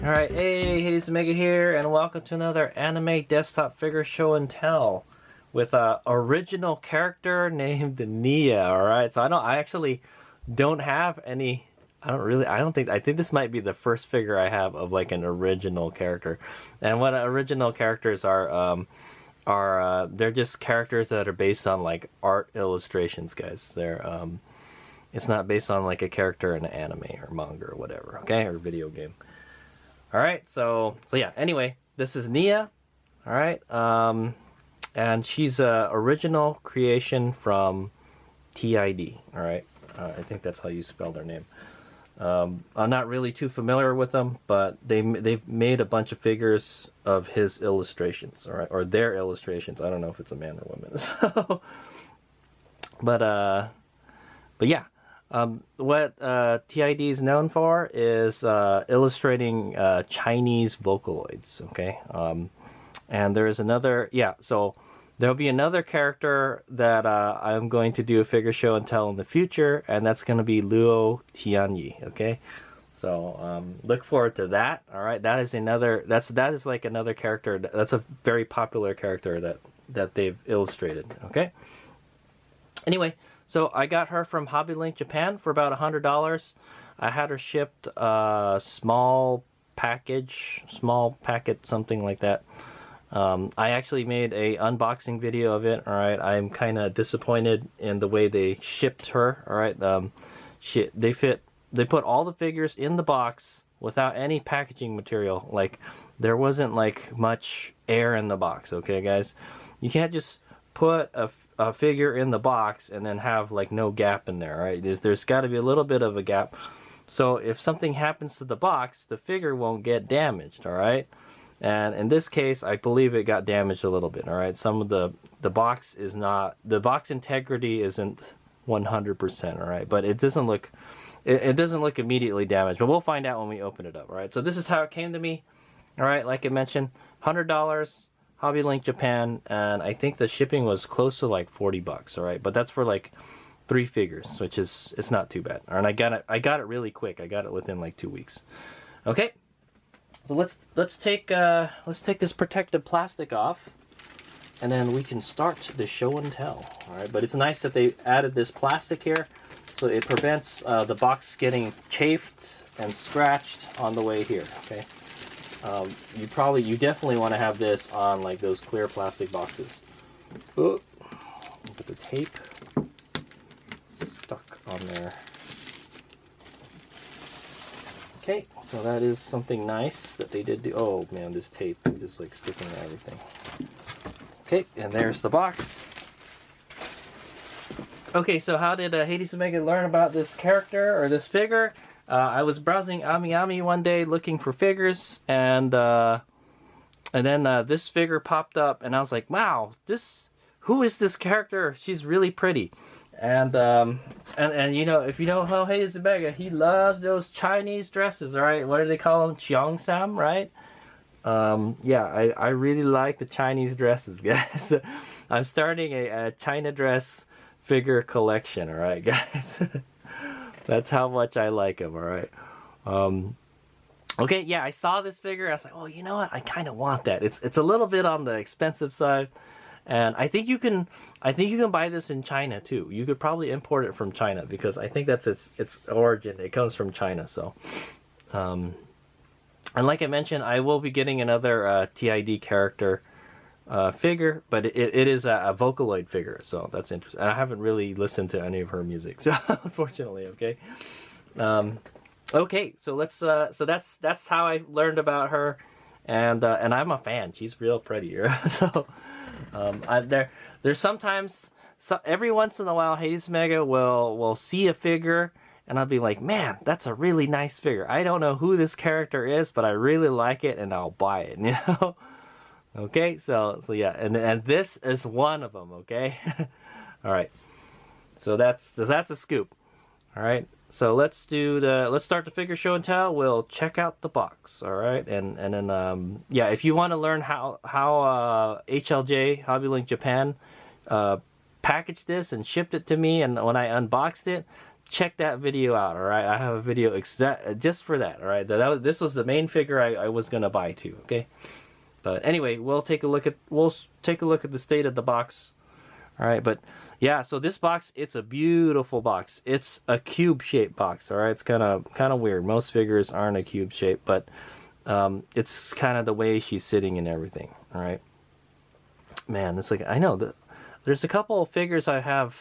Alright, hey, Hades Omega here, and welcome to another anime desktop figure show and tell with a original character named Niya. Alright, so I actually don't have any. I think this might be the first figure I have of like an original character. And what original characters are they're just characters that are based on like art illustrations, guys. It's not based on like a character in an anime or manga or whatever, okay, or video game. All right, so yeah. Anyway, this is Niya. All right, and she's a original creation from TID. All right, I think that's how you spell their name. I'm not really too familiar with them, but they've made a bunch of figures of his illustrations. All right, or their illustrations. I don't know if it's a man or woman. So, but yeah. What TID is known for is illustrating Chinese Vocaloids, okay? And there's another, yeah, so there'll be another character that I'm going to do a figure show and tell in the future, and that's going to be Luo Tianyi, okay? So look forward to that, all right? That is like another character, that's a very popular character that they've illustrated, okay? Anyway, so I got her from Hobby Link Japan for about $100. I had her shipped small packet, something like that. I actually made a unboxing video of it. All right, I'm kind of disappointed in the way they shipped her. All right, they put all the figures in the box without any packaging material. Like there wasn't like much air in the box. Okay, guys, you can't just put a figure in the box and then have like no gap in there, right? There's got to be a little bit of a gap, so if something happens to the box, the figure won't get damaged, all right? And in this case, I believe it got damaged a little bit, all right? Some of the box is not, the box integrity isn't 100%, all right? But it doesn't look immediately damaged, but we'll find out when we open it up, all right? So this is how it came to me, all right? Like I mentioned, $100. Hobby Link Japan, and I think the shipping was close to like $40, all right? But that's for like 3 figures, which is, it's not too bad. And I got it really quick. I got it within like 2 weeks. Okay, so let's take this protective plastic off, and then we can start the show and tell. All right, but it's nice that they added this plastic here, so it prevents the box getting chafed and scratched on the way here. Okay. You definitely want to have this on like those clear plastic boxes. Oh, get the tape stuck on there. Okay, so that is something nice that they did do. Oh man, this tape is like sticking to everything. Okay, and there's the box. Okay, so how did Hades Omega learn about this character or this figure? I was browsing AmiAmi one day looking for figures, and then this figure popped up, and I was like, "Wow, who is this character? She's really pretty." And you know, if you know how Hades Omega, he loves those Chinese dresses. All right, what do they call them? Cheongsam, right? Yeah, I really like the Chinese dresses, guys. I'm starting a China dress figure collection. All right, guys. That's how much I like him, alright? Okay, yeah, I saw this figure. I was like, oh, you know what? I kind of want that. It's a little bit on the expensive side. And I think you can buy this in China, too. You could probably import it from China, because I think that's its origin. It comes from China, so. And like I mentioned, I will be getting another TID character figure, but it is a Vocaloid figure, so that's interesting. And I haven't really listened to any of her music, so unfortunately, okay. Okay, so let's so that's how I learned about her, and I'm a fan. She's real pretty. So there's sometimes, every once in a while, Hades Omega will see a figure, and I'll be like, man, that's a really nice figure. I don't know who this character is, but I really like it, and I'll buy it, you know. Okay, so yeah, and this is one of them. Okay, all right. So that's a scoop. All right. So let's start the figure show and tell. We'll check out the box. All right, and then yeah, if you want to learn how HLJ Hobby Link Japan packaged this and shipped it to me, and when I unboxed it, check that video out. All right, I have a video just for that. All right, this was the main figure I was gonna buy too. Okay, but anyway, we'll take a look at the state of the box. All right, but yeah, so this box, it's a beautiful box. It's a cube shaped box. All right, it's kind of weird. Most figures aren't a cube shape, but it's kind of the way she's sitting and everything. All right, man, it's like I know that there's a couple of figures I have.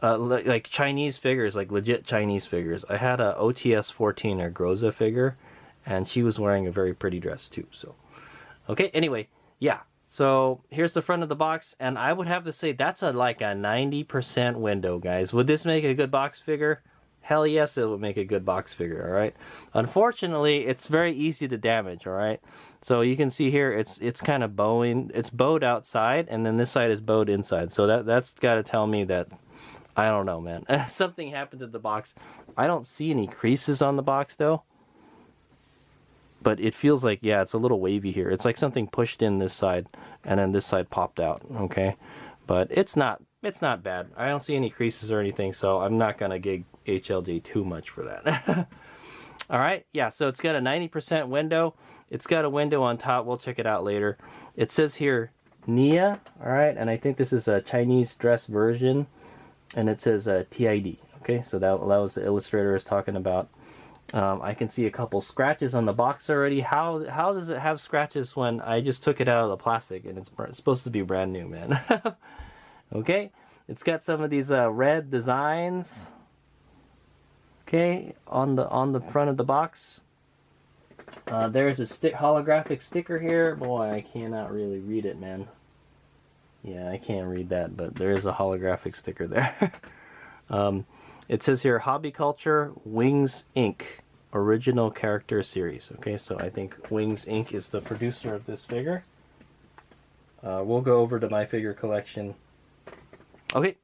Like Chinese figures, like legit Chinese figures. I had a OTS 14 or Groza figure, and she was wearing a very pretty dress too. So, okay. Anyway, yeah. So here's the front of the box, and I would have to say that's like a 90% window, guys. Would this make a good box figure? Hell yes, it would make a good box figure. All right. Unfortunately, it's very easy to damage. All right. So you can see here, it's kind of bowing. It's bowed outside, and then this side is bowed inside. So that's got to tell me that. I don't know, man. Something happened to the box. I don't see any creases on the box, though. But it feels like, yeah, it's a little wavy here. It's like something pushed in this side, and then this side popped out, okay? But it's not bad. I don't see any creases or anything, so I'm not going to gig HLJ too much for that. All right, yeah, so it's got a 90% window. It's got a window on top. We'll check it out later. It says here, Niya, all right? And I think this is a Chinese dress version. And it says TID. Okay, so that was the illustrator is talking about. I can see a couple scratches on the box already. How does it have scratches when I just took it out of the plastic and it's supposed to be brand new, man? Okay, it's got some of these red designs. Okay, on the front of the box. There's a holographic sticker here. Boy, I cannot really read it, man. Yeah, I can't read that, but there is a holographic sticker there. It says here, Hobby Culture Wings Inc. Original Character Series. Okay, so I think Wings Inc. is the producer of this figure. We'll go over to my figure collection. Okay.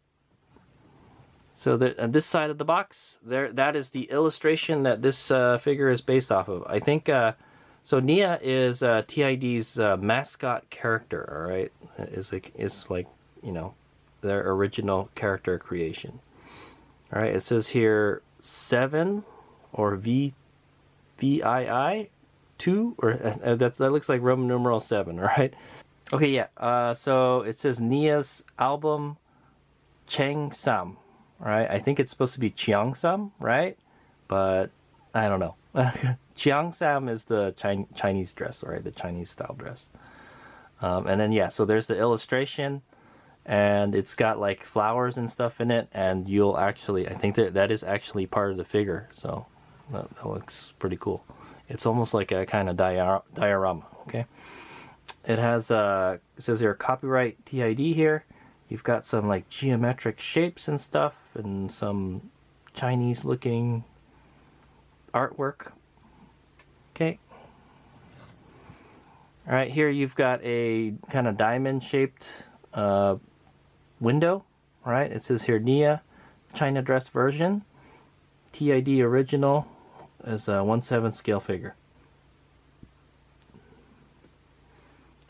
So this side of the box, that is the illustration that this figure is based off of. I think... So Niya is TID's mascot character, all right? Is like you know, their original character creation. All right, it says here 7 or VII 2 or that looks like Roman numeral 7, all right? Okay, yeah. So it says Niya's album Cheng Sam, all right? I think it's supposed to be Chiang Sam, right? But I don't know. Chiang Sam is the Chinese dress, right? The Chinese style dress. And then, yeah, so there's the illustration, and it's got like flowers and stuff in it, and you'll actually, I think that is actually part of the figure, so that looks pretty cool. It's almost like a kind of diorama, okay? It has, it says here, copyright TID here. You've got some like geometric shapes and stuff, and some Chinese looking artwork. Okay. All right, here you've got a kind of diamond shaped window. All right, it says here Niya China dress version. TID original as a 1/7 scale figure.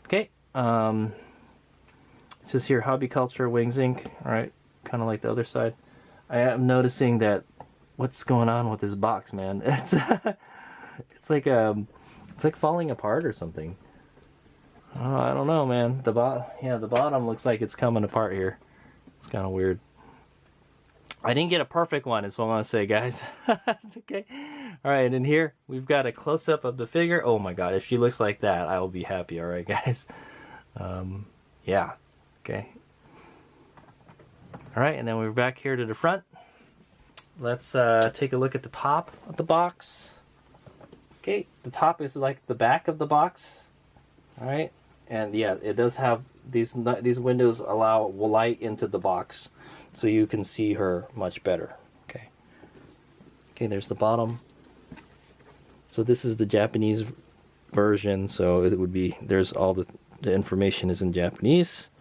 Okay. It says here Hobby Culture Wings Inc. All right, kind of like the other side. I am noticing that what's going on with this box, man? It's like falling apart or something. Oh, I don't know, man. The bottom looks like it's coming apart here. It's kind of weird. I didn't get a perfect one, is what I want to say, guys. Okay. All right, and here we've got a close-up of the figure. Oh my God, if she looks like that, I will be happy. All right, guys. Yeah. Okay. All right, and then we're back here to the front. Let's take a look at the top of the box. Okay, the top is like the back of the box. All right, and yeah, it does have these windows allow light into the box, so you can see her much better. Okay. Okay, there's the bottom. So this is the Japanese version. So it would be there's all the information is in Japanese.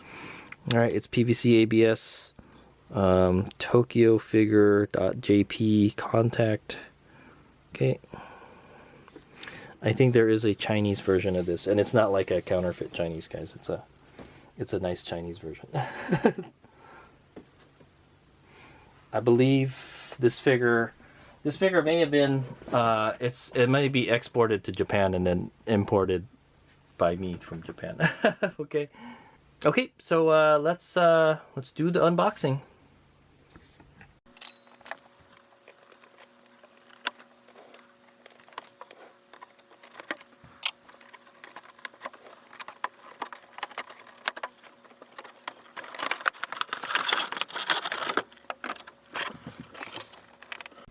All right, it's PVC ABS. Tokyo figure.jp contact. Okay. I think there is a Chinese version of this, and it's not like a counterfeit Chinese, guys. It's a nice Chinese version. I believe this figure may have been it may be exported to Japan and then imported by me from Japan. Okay. Okay, so let's do the unboxing.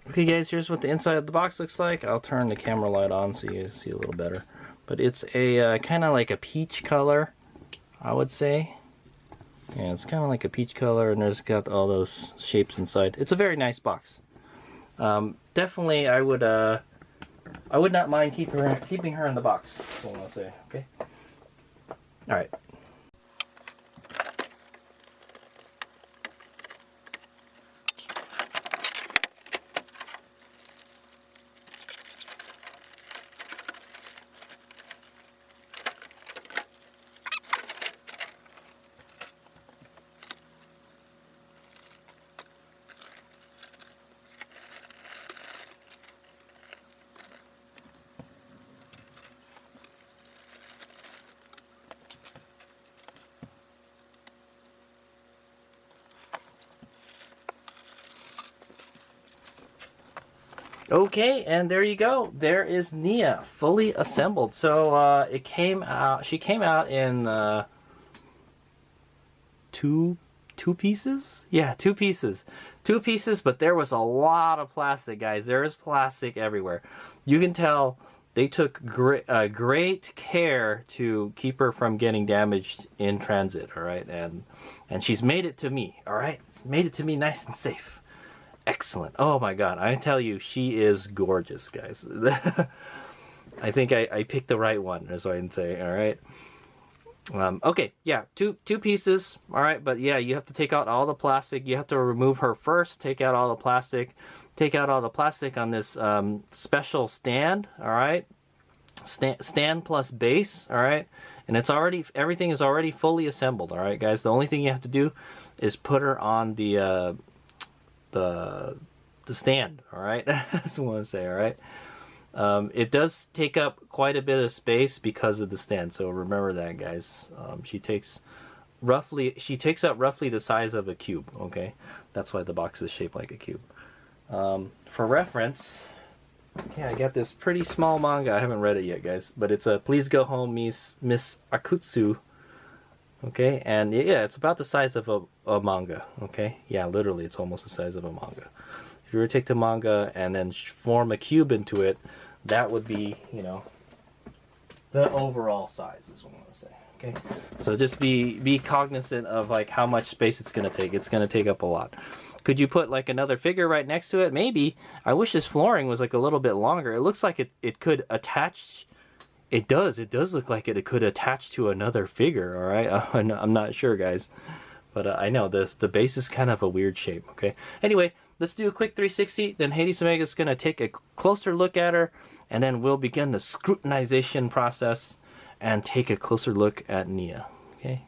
Okay guys, here's what the inside of the box looks like. I'll turn the camera light on so you see a little better. But it's a kind of like a peach color, I would say. Yeah, it's kind of like a peach color, and there's got all those shapes inside. It's a very nice box. Definitely, I would not mind keeping her in the box. That's what I want to say. Okay. All right. Okay, and there you go. There is Niya, fully assembled. So it came out. She came out in two pieces. Yeah, two pieces. But there was a lot of plastic, guys. There is plastic everywhere. You can tell they took great care to keep her from getting damaged in transit. All right, and she's made it to me. All right, made it to me nice and safe. Excellent. Oh my god, I tell you, she is gorgeous, guys. I think I picked the right one, that's what I can say. All right. Okay, yeah, two pieces. All right, but yeah, you have to take out all the plastic. You have to remove her first. Take out all the plastic. Take out all the plastic on this special stand. All right. Stand plus base. All right, and everything is already fully assembled. All right, guys. The only thing you have to do is put her on the stand. All right. That's what I want to say. All right. It does take up quite a bit of space because of the stand, so remember that, guys. She takes up roughly the size of a cube. Okay, that's why the box is shaped like a cube. For reference, yeah, I got this pretty small manga. I haven't read it yet, guys, but it's a Please Go Home Miss Akutsu. Okay, and yeah, it's about the size of a manga. Okay, yeah, literally, it's almost the size of a manga. If you were to take the manga and then form a cube into it, that would be, you know, the overall size is what I want to say. Okay, so just be cognizant of like how much space it's going to take. It's going to take up a lot. Could you put like another figure right next to it? Maybe. I wish this flooring was like a little bit longer. It looks like it could attach. It does look like it could attach to another figure, all right? I'm not sure, guys. But I know the base is kind of a weird shape, okay? Anyway, let's do a quick 360. Then Hades Omega is going to take a closer look at her, and then we'll begin the scrutinization process and take a closer look at Niya, okay?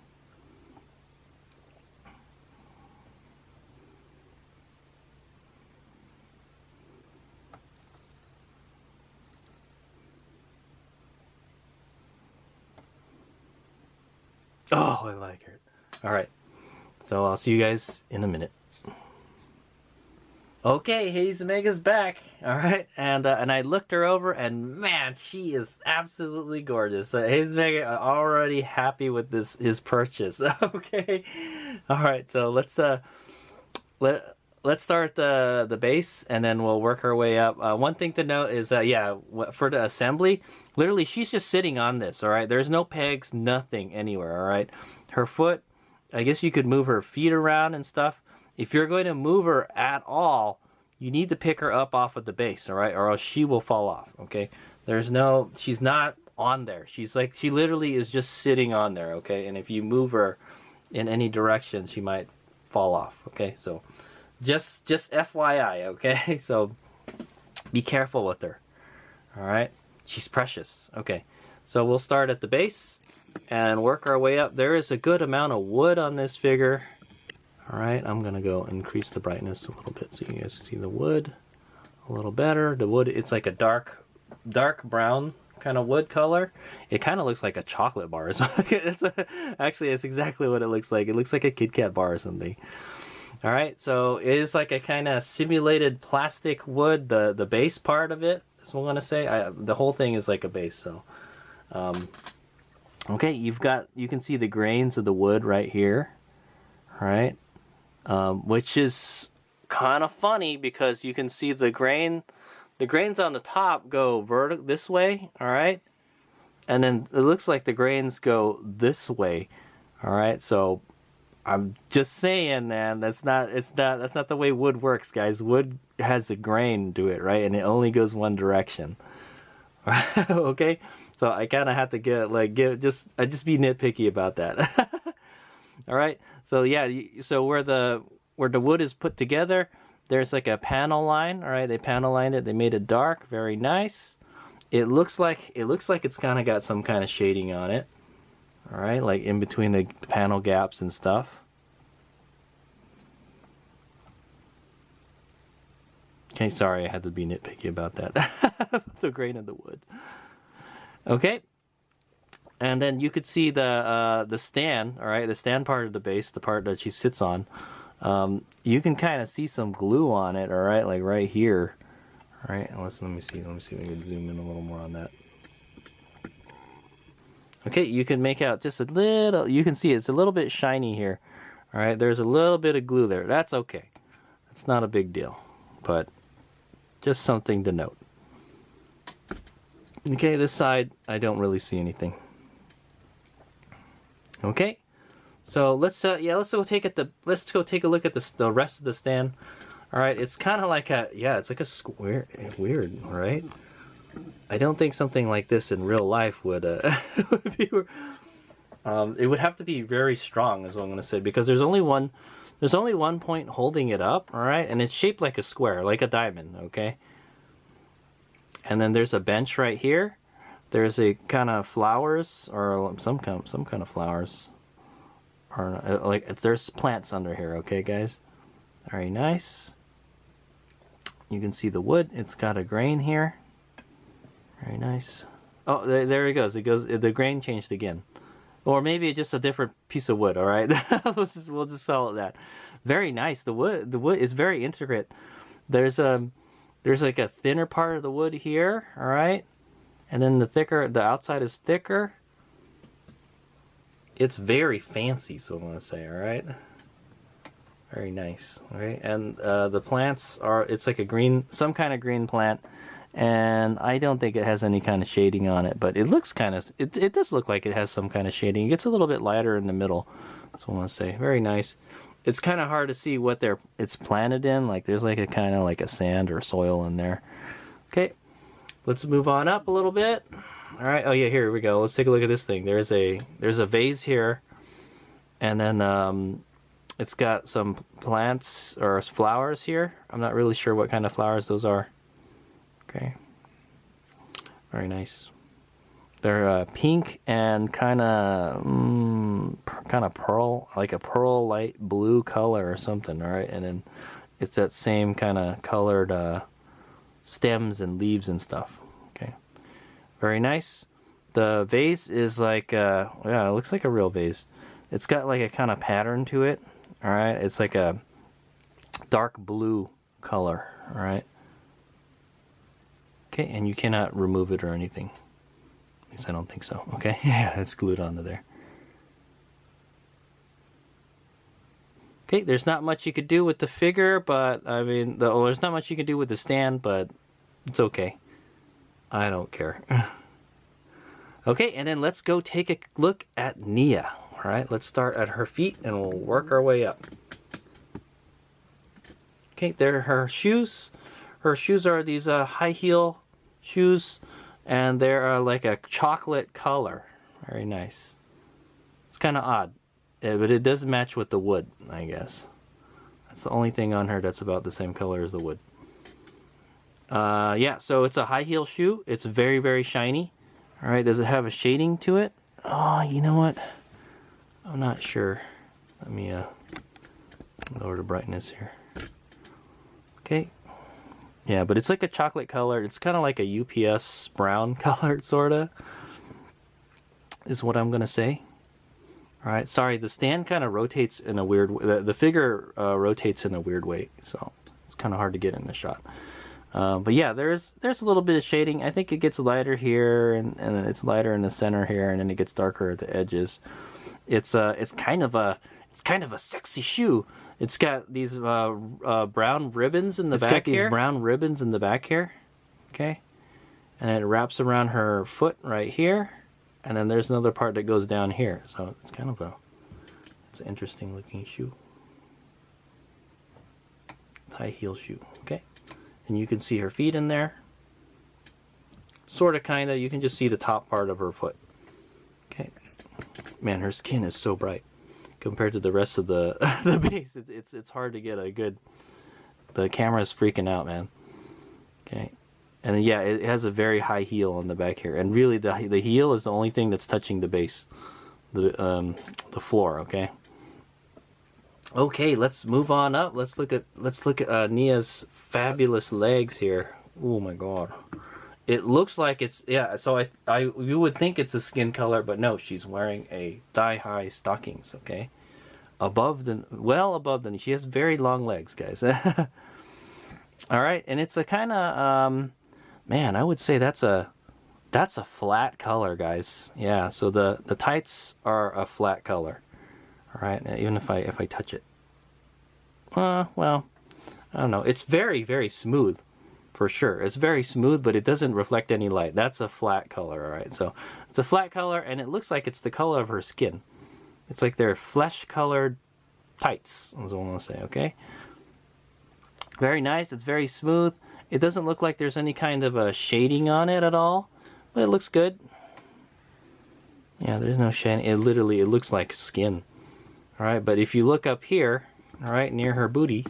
Oh, I like her. All right. So I'll see you guys in a minute. Okay, Hades Omega's back. All right, and I looked her over, and man, she is absolutely gorgeous. Hades Omega already happy with his purchase. Okay. All right, so let's start the base, and then we'll work our way up. One thing to note is yeah, for the assembly, literally she's just sitting on this. All right, there's no pegs, nothing anywhere. All right, her foot, I guess you could move her feet around and stuff. If you're going to move her at all, you need to pick her up off of the base, all right, or else she will fall off. Okay, she's not on there. She literally is just sitting on there. Okay, and if you move her in any direction, she might fall off. Okay, so just FYI, okay? So be careful with her. All right? She's precious. Okay. So we'll start at the base and work our way up. There is a good amount of wood on this figure. All right, I'm gonna go increase the brightness a little bit so you guys see the wood a little better. The wood, it's like a dark brown kind of wood color. It kind of looks like a chocolate bar or something. Actually, it's exactly what it looks like. It looks like a Kit Kat bar or something. All right, so it is like a kind of simulated plastic wood. The base part of it is what I'm gonna say. The whole thing is like a base. So, okay, you can see the grains of the wood right here, right? Which is kind of funny because you can see the grains on the top go vertical this way, all right, and then it looks like the grains go this way, all right. So I'm just saying, man, that's not the way wood works, guys. Wood has a grain to it, right, and it only goes one direction. Okay, so I kind of have to just be nitpicky about that. All right, so yeah, so where the wood is put together, there's like a panel line. All right, they panel lined it. They made it dark, very nice. It looks like it's kind of got some kind of shading on it. All right, like in between the panel gaps and stuff. Okay, sorry, I had to be nitpicky about that. The grain of the wood. Okay. And then you could see the stand, all right, the stand part of the base, the part that she sits on. You can kind of see some glue on it, all right, like right here. All right, let me see if we can zoom in a little more on that. Okay, you can make out just a little, you can see it's a little bit shiny here. All right, there's a little bit of glue there. That's okay. It's not a big deal, but just something to note. Okay, this side, I don't really see anything. Okay, so let's go take a look at the rest of the stand. All right, it's kind of like it's like a square. Weird, right? I don't think something like this in real life would would be. It would have to be very strong, is what I'm going to say, because there's only one point holding it up. All right, and it's shaped like a square, like a diamond. Okay, and then there's a bench right here. There's a kind of flowers, or some kind of flowers, or like there's plants under here. Okay, guys, very nice. You can see the wood. It's got a grain here. Very nice. Oh, there it goes. The grain changed again, or maybe just a different piece of wood. All right, we'll just call it that. Very nice. The wood is very intricate. There's like a thinner part of the wood here. All right. And then the outside is thicker. It's very fancy, so I'm going to say, all right? Very nice, all right? And the plants it's like some kind of green plant, and I don't think it has any kind of shading on it, but it looks it does look like it has some kind of shading. It gets a little bit lighter in the middle, that's what I want to say. Very nice. It's kind of hard to see what it's planted in, like there's like a kind of like a sand or soil in there. Okay. Let's move on up a little bit. All right. Oh yeah, here we go. Let's take a look at this thing. There's a vase here, and then it's got some plants or flowers here. I'm not really sure what kind of flowers those are. Okay. Very nice. They're pink and kind of pearl, like a pearl light blue color or something. All right, and then it's that same kind of colored stems and leaves and stuff. Okay, very nice. The vase is like it looks like a real vase. It's got like a kind of pattern to it. All right, it's like a dark blue color. All right. Okay, and you cannot remove it or anything. At least I don't think so. Okay, yeah, it's glued onto there. Okay, there's not much you could do with the figure, but I mean, there's not much you can do with the stand, but it's okay. I don't care. Okay, and then let's go take a look at Niya. All right, let's start at her feet and we'll work our way up. Okay, there are her shoes. Her shoes are these high heel shoes, and they're like a chocolate color. Very nice. It's kind of odd. Yeah, but it does match with the wood, I guess. That's the only thing on her that's about the same color as the wood. Yeah, so it's a high heel shoe. It's very, very shiny. All right, does it have a shading to it? Oh, you know what? I'm not sure. Let me Lower the brightness here. Okay. Yeah, but it's like a chocolate color. It's kind of like a UPS brown color, sorta. Is what I'm gonna say. All right. Sorry, the stand kind of rotates in a weird way. The figure rotates in a weird way, so it's kind of hard to get in the shot. But yeah, there's a little bit of shading. I think it gets lighter here, and then it's lighter in the center here, and then it gets darker at the edges. It's kind of a sexy shoe. It's got these brown ribbons in the back here. These brown ribbons in the back here. Okay, and it wraps around her foot right here, and then there's another part that goes down here. So it's kind of it's an interesting looking shoe. High heel shoe. Okay. And you can see her feet in there. Sort of, kind of. You can just see the top part of her foot. Okay. Man, her skin is so bright compared to the rest of the the base. It's hard to get a good. The camera's freaking out, man. Okay. And then, yeah, it has a very high heel on the back here, and really the heel is the only thing that's touching the base, the floor. Okay. Okay, let's move on up. Let's look at Niya's fabulous legs here. Oh my god. It looks like it's, yeah, so you would think it's a skin color, but no, she's wearing a thigh-high stockings, okay? Well above the knee. She has very long legs, guys. All right, and it's a kind of man, I would say that's a flat color, guys. Yeah, so the tights are a flat color. All right, even if I touch it, well, I don't know. It's very, very smooth, for sure. It's very smooth, but it doesn't reflect any light. That's a flat color, all right. So it's a flat color, and it looks like it's the color of her skin. It's like they're flesh-colored tights. Is what I want to say. Okay. Very nice. It's very smooth. It doesn't look like there's any kind of a shading on it at all, but it looks good. Yeah, there's no shading. It looks like skin. All right, but if you look up here, all right, near her booty,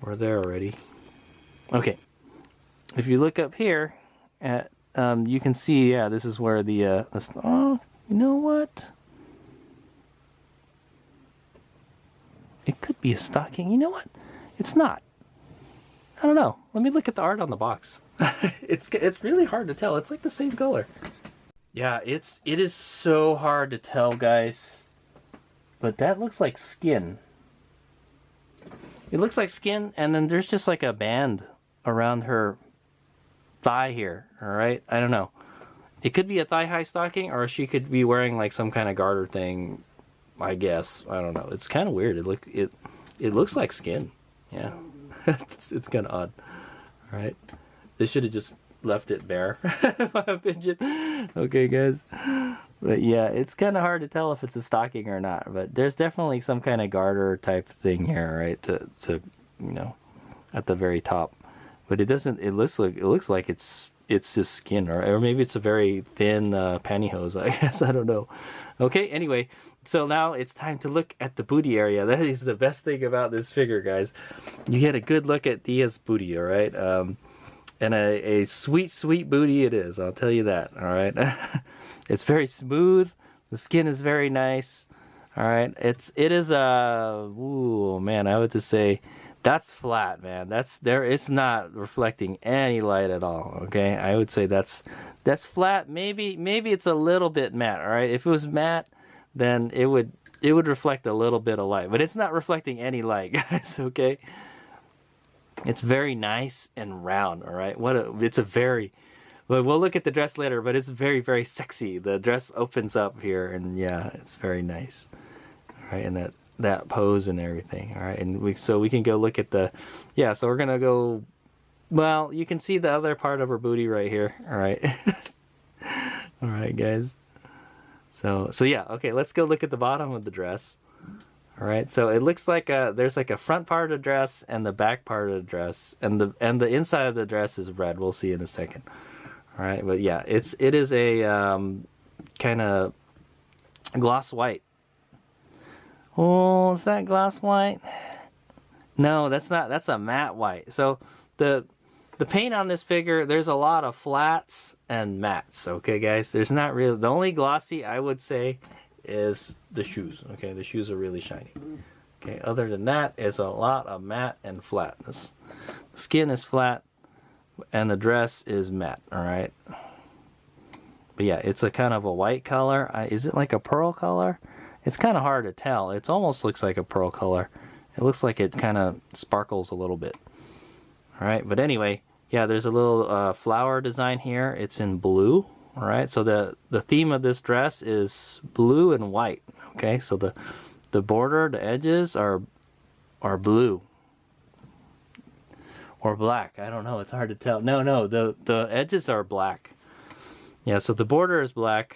we're there already. Okay, if you look up here, at you can see, yeah, this is where oh, you know what? It could be a stocking. You know what? It's not. I don't know. Let me look at the art on the box. It's really hard to tell. It's like the same color. Yeah, it is so hard to tell, guys. But that looks like skin. It looks like skin, and then there's just like a band around her thigh here, all right? I don't know. It could be a thigh-high stocking, or she could be wearing like some kind of garter thing, I guess. I don't know. It's kind of weird. It looks like skin. Yeah. it's kind of odd. All right. They should have just left it bare, in my opinion. Okay, guys. But yeah, it's kind of hard to tell if it's a stocking or not. But there's definitely some kind of garter type thing here, right? To you know, at the very top. But it doesn't. It looks like it's just skin, or maybe it's a very thin pantyhose. I guess, I don't know. Okay. Anyway, so now it's time to look at the booty area. That is the best thing about this figure, guys. You get a good look at Niya's booty. All right. And a sweet, sweet booty it is. I'll tell you that. All right. It's very smooth. The skin is very nice. All right. It is ooh, man, I would just say that's flat, man. It's not reflecting any light at all. Okay. I would say that's flat. Maybe it's a little bit matte. All right. If it was matte, then it would reflect a little bit of light, but it's not reflecting any light, guys. Okay. It's very nice and round, all right? Well, we'll look at the dress later, but it's very, very sexy. The dress opens up here, and yeah, it's very nice. All right, and that pose and everything, all right? And we can go look at so we're going to go, well, you can see the other part of her booty right here, all right? All right, guys. So yeah, okay, let's go look at the bottom of the dress. All right, so it looks like there's like a front part of the dress and the back part of the dress, and the inside of the dress is red. We'll see in a second. All right, but yeah, it is a kind of gloss white. Oh, is that gloss white? No, that's not. That's a matte white. So the paint on this figure, there's a lot of flats and mattes. Okay, guys, there's not really, the only glossy I would say is the shoes. Okay, the shoes are really shiny. Okay, other than that, it's a lot of matte and flatness. The skin is flat, and the dress is matte. All right. But yeah, it's a kind of a white color. Is it like a pearl color? It's kind of hard to tell. It almost looks like a pearl color. It looks like it kind of sparkles a little bit. All right, but anyway, yeah, there's a little flower design here. It's in blue. All right, so the theme of this dress is blue and white. Okay, so the border, the edges are blue or black. I don't know. It's hard to tell. No, the edges are black. Yeah, so the border is black,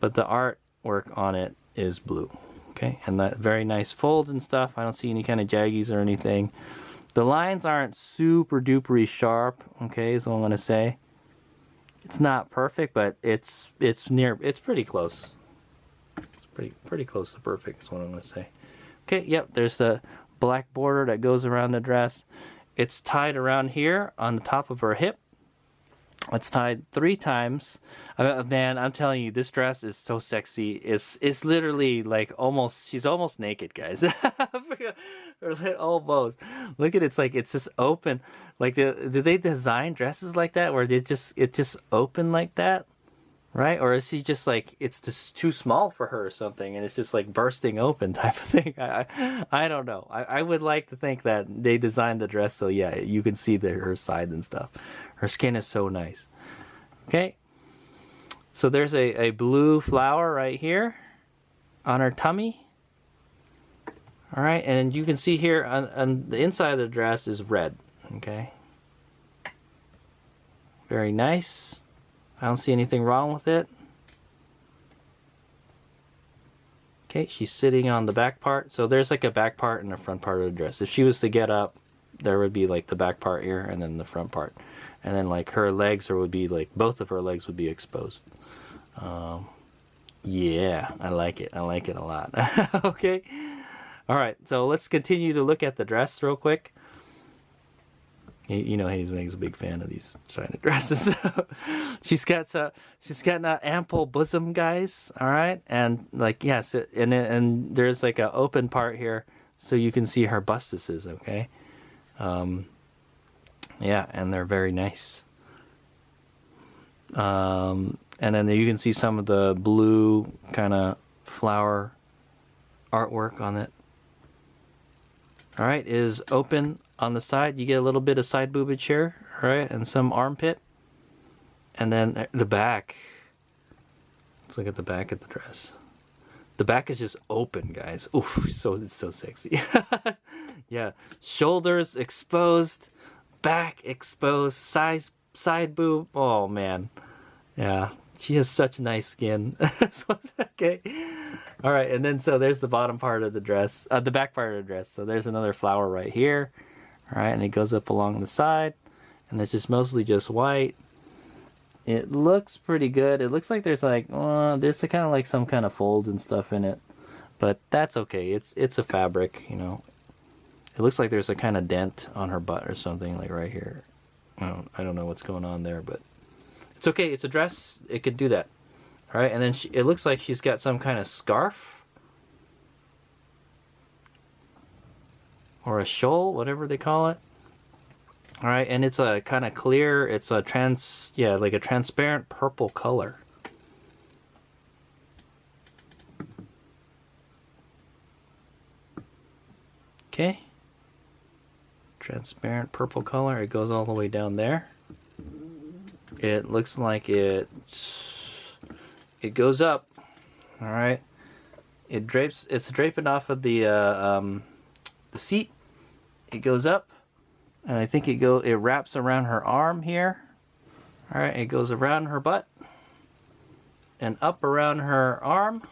but the artwork on it is blue. Okay, and that very nice folds and stuff. I don't see any kind of jaggies or anything. The lines aren't super dupery sharp. Okay, is what I'm gonna say. It's not perfect, but it's pretty close. It's pretty close to perfect is what I'm gonna say. Okay, yep. There's the black border that goes around the dress. It's tied around here on the top of her hip. It's tied 3 times. Man, I'm telling you, this dress is so sexy. It's literally like she's almost naked, guys. Almost. Look at it, it's just open. Like, did they design dresses like that where it just open like that? Right? Or is she just like, it's just too small for her or something, and it's just like bursting open type of thing? I don't know. I would like to think that they designed the dress so, yeah, you can see her side and stuff. Her skin is so nice. Okay. So there's a blue flower right here on her tummy. All right, and you can see here on the inside of the dress is red. Okay. Very nice. I don't see anything wrong with it. Okay, she's sitting on the back part. So there's like a back part and a front part of the dress. If she was to get up, there would be like the back part here and then the front part. And then like her legs would be like, both of her legs would be exposed. Yeah, I like it. I like it a lot. Okay. All right, so let's continue to look at the dress real quick. You know, Hayes Meg's a big fan of these China dresses. she's got an ample bosom, guys. All right, and like, yes, and there's like an open part here, so you can see her bustices. Okay, yeah, and they're very nice. And then you can see some of the blue kind of flower artwork on it. All right, is open on the side. You get a little bit of side boobage here, all right, and some armpit. And then the back. Let's look at the back of the dress. The back is just open, guys. Oof, it's so sexy. Yeah, shoulders exposed, back exposed, side boob. Oh man, yeah, she has such nice skin. Okay. All right, and then so there's the bottom part of the dress, the back part of the dress. So there's another flower right here. All right, and it goes up along the side, and it's just mostly just white. It looks pretty good. It looks like there's like, there's kind of like some kind of folds and stuff in it, but that's okay. It's a fabric, you know. It looks like there's a kind of dent on her butt or something, like right here. I don't know what's going on there, but it's okay. It's a dress. It could do that. All right, and then it looks like she's got some kind of scarf or a shawl, whatever they call it. All right, and it's a kind of clear. It's a like a transparent purple color. Okay. Transparent purple color. It goes all the way down there. It looks like it goes up. All right. It drapes. It's draping off of the seat. It goes up, and I think it wraps around her arm here. All right. It goes around her butt, and up around her arm,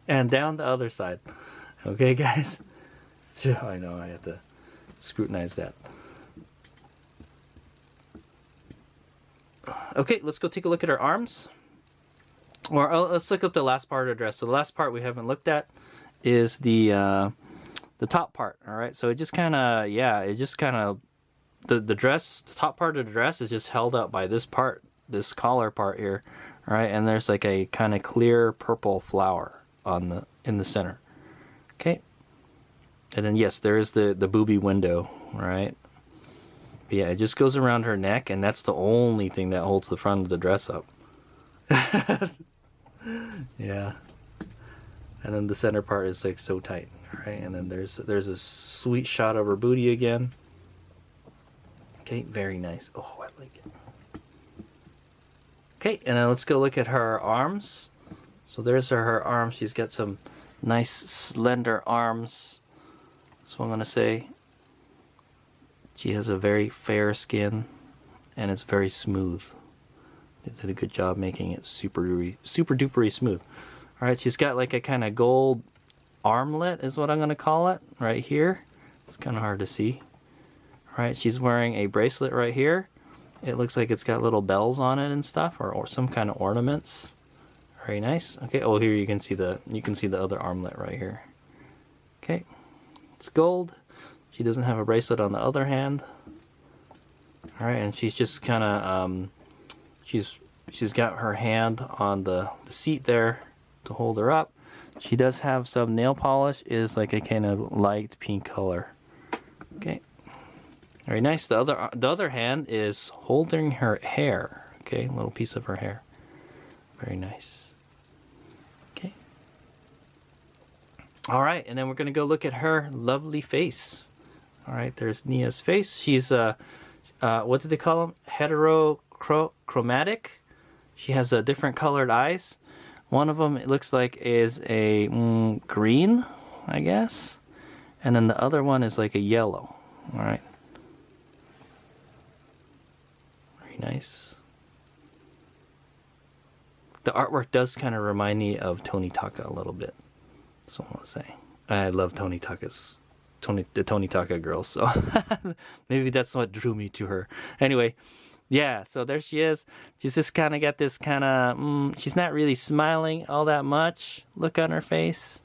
and down the other side. Okay, guys. I know I have to scrutinize that. Okay, let's go take a look at her arms. Or let's look up the last part of the dress. So the last part we haven't looked at is the top part. All right, so it just kind of, the dress, the top part of the dress is just held up by this part, this collar part here. All right, and there's like a kind of clear purple flower in the center. Okay. And then yes, there is the booby window, right? But yeah, it just goes around her neck, and that's the only thing that holds the front of the dress up. Yeah. And then the center part is like so tight, right? And then there's a sweet shot of her booty again. Okay, very nice. Oh, I like it. Okay, and then let's go look at her arms. So there's her arms. She's got some nice slender arms. That's what I'm gonna say. She has a very fair skin, and it's very smooth. They did a good job making it super dupery smooth. All right, she's got like a kind of gold armlet, is what I'm gonna call it, right here. It's kind of hard to see. All right, she's wearing a bracelet right here. It looks like it's got little bells on it and stuff, or some kind of ornaments. Very nice. Okay. Oh, here you can see the other armlet right here. Okay, it's gold. She doesn't have a bracelet on the other hand. All right, and she's just kind of she's got her hand on the seat there to hold her up. She does have some nail polish. It is like a kind of light pink color. Okay, very nice. The other hand is holding her hair. Okay, a little piece of her hair. Very nice. Okay. All right, and then we're gonna go look at her lovely face. All right, there's Niya's face. She's what did they call them? Heterochromatic. She has different colored eyes. One of them, it looks like, is a green, I guess, and then the other one is like a yellow. All right, very nice. The artwork does kind of remind me of Tony Taka a little bit. So I want to say, I love the Tony Taka girls, so maybe that's what drew me to her. Anyway, yeah, so there she is. She's just kind of got this kind of, she's not really smiling all that much. Look on her face.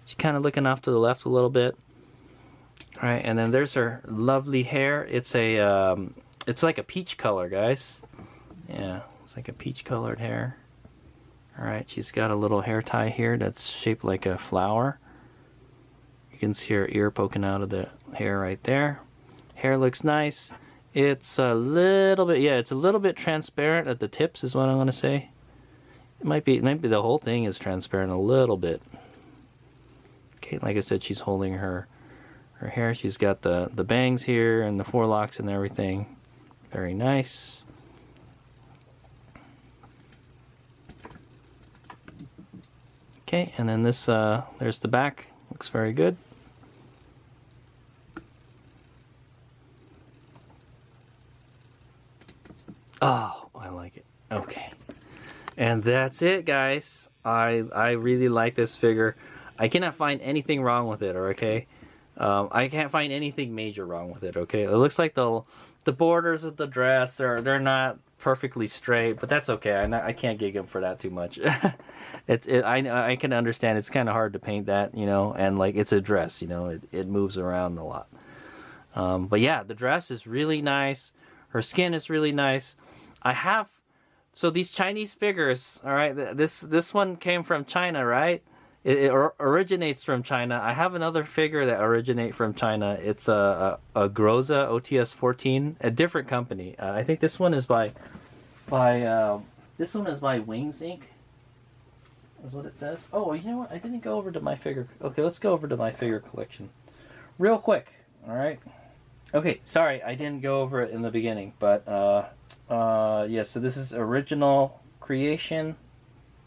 She's kind of looking off to the left a little bit. All right, and then there's her lovely hair. It's like a peach color, guys. Yeah, it's like a peach colored hair. All right, she's got a little hair tie here that's shaped like a flower. You can see her ear poking out of the hair right there. Hair looks nice. It's a little bit, yeah, it's a little bit transparent at the tips is what I'm gonna say. It might be the whole thing is transparent a little bit. Okay, like I said, she's holding her hair. She's got the bangs here and the forelocks and everything. Very nice. Okay, and then this, there's the back. Looks very good. Oh, I like it. Okay. And that's it, guys. I really like this figure. I cannot find anything wrong with it, okay? I can't find anything major wrong with it, okay? It looks like the borders of the dress they're not perfectly straight, but that's okay. I can't gig him for that too much. I can understand it's kind of hard to paint that, you know, and like it's a dress, you know, it moves around a lot. But yeah, the dress is really nice. Her skin is really nice. So these Chinese figures, all right, this one came from China, right? It originates from China. I have another figure that originates from China. It's a Groza OTS-14, a different company. I think this one is by Wings Inc. Is what it says. Oh, you know what? I didn't go over to my figure. Okay, let's go over to my figure collection, real quick. All right. Okay, sorry, I didn't go over it in the beginning, but yeah. So this is original creation.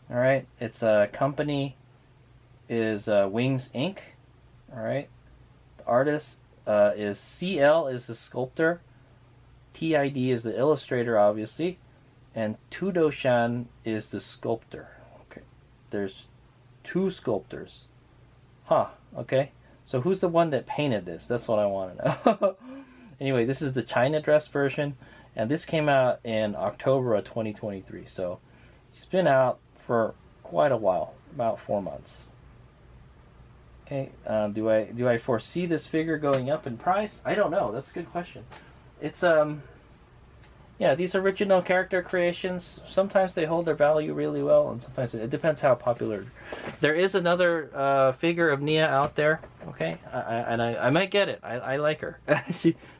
All right, it's a company is Wings Inc. All right, the artist is CL is the sculptor, TID is the illustrator, obviously, and Tudoshan is the sculptor. Okay, there's two sculptors. Huh. Okay. So who's the one that painted this? That's what I want to know. Anyway, this is the China dress version, and this came out in October of 2023. So it's been out for quite a while, about 4 months. Okay, do I foresee this figure going up in price? I don't know. That's a good question. It's yeah, these original character creations, sometimes they hold their value really well, and sometimes it depends how popular. There is another figure of Nia out there, okay? I might get it. I like her.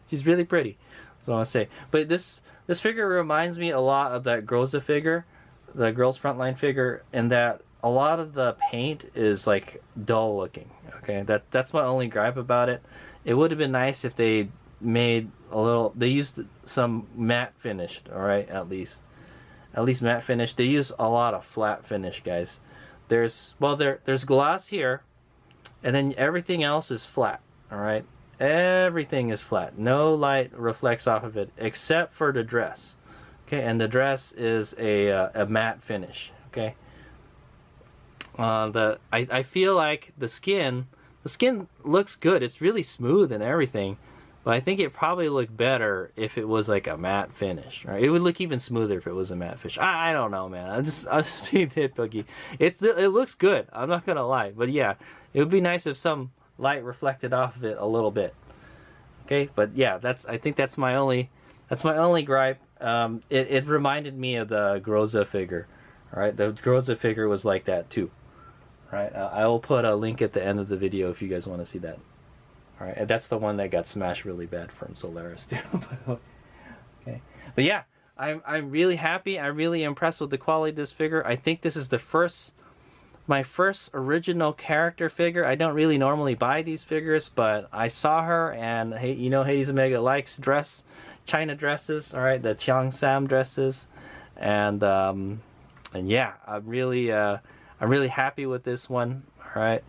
She's really pretty. That's what I want to say. But this figure reminds me a lot of that Groza figure, the Girls Frontline figure, in that a lot of the paint is like dull looking. Okay, that's my only gripe about it. It would have been nice if they made a little. They used some matte finish. All right, at least matte finish. They use a lot of flat finish, guys. There's gloss here, and then everything else is flat. All right, everything is flat. No light reflects off of it except for the dress. Okay, and the dress is a matte finish. Okay. I feel like the skin looks good. It's really smooth and everything, but I think it probably looked better if it was like a matte finish. Right? It would look even smoother if it was a matte finish. I don't know, man. I'm just being nitpicky. It looks good. I'm not gonna lie, but yeah, it would be nice if some light reflected off of it a little bit. Okay, but yeah, I think that's my only gripe. It reminded me of the Groza figure. All right, the Groza figure was like that too. Right, I will put a link at the end of the video if you guys want to see that. All right, and that's the one that got smashed really bad from Solaris too. Okay, but yeah, I'm really happy. I'm really impressed with the quality of this figure. I think this is my first original character figure. I don't really normally buy these figures, but I saw her, and hey, you know, Hades Omega likes China dresses. All right, the Chiang Sam dresses, and yeah, I'm really happy with this one. All right,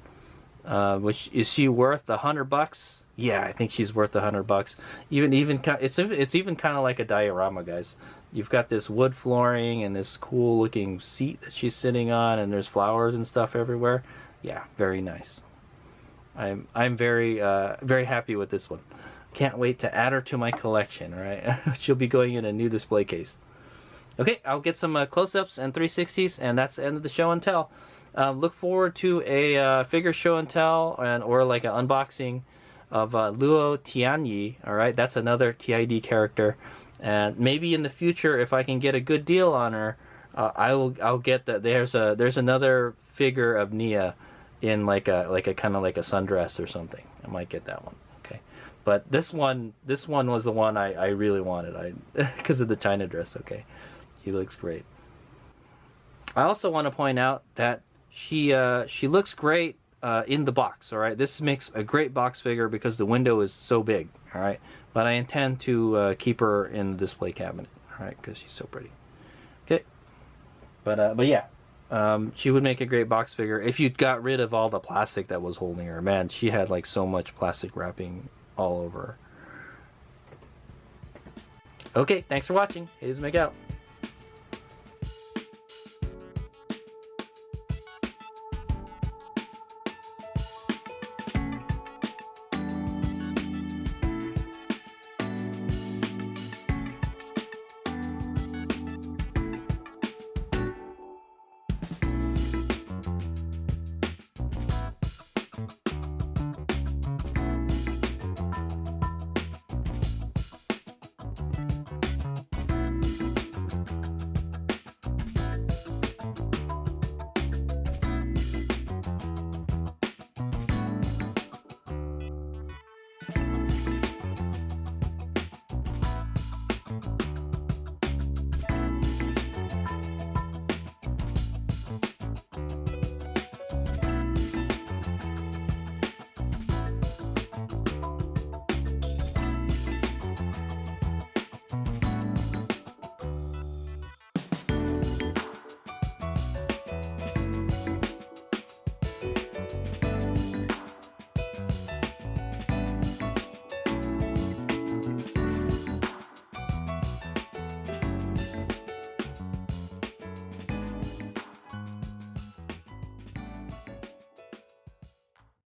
which is she worth $100? Yeah, I think she's worth $100. It's even kind of like a diorama, guys. You've got this wood flooring and this cool looking seat that she's sitting on, and there's flowers and stuff everywhere. Yeah, very nice. I'm very very happy with this one. Can't wait to add her to my collection. All right, she'll be going in a new display case. Okay, I'll get some close-ups and 360s, and that's the end of the show and tell. Look forward to a figure show and tell, or like an unboxing of Luo Tianyi. All right, that's another TID character, and maybe in the future, if I can get a good deal on her, I'll get that. There's another figure of Nia in like a kind of like a sundress or something. I might get that one. Okay, but this one was the one I really wanted. Because of the China dress. Okay. She looks great. I also want to point out that she looks great in the box. All right, this makes a great box figure because the window is so big. All right, but I intend to keep her in the display cabinet. All right, because she's so pretty. Okay, but yeah, she would make a great box figure if you got rid of all the plastic that was holding her. Man, she had like so much plastic wrapping all over her. Okay, thanks for watching. Hades Make Out.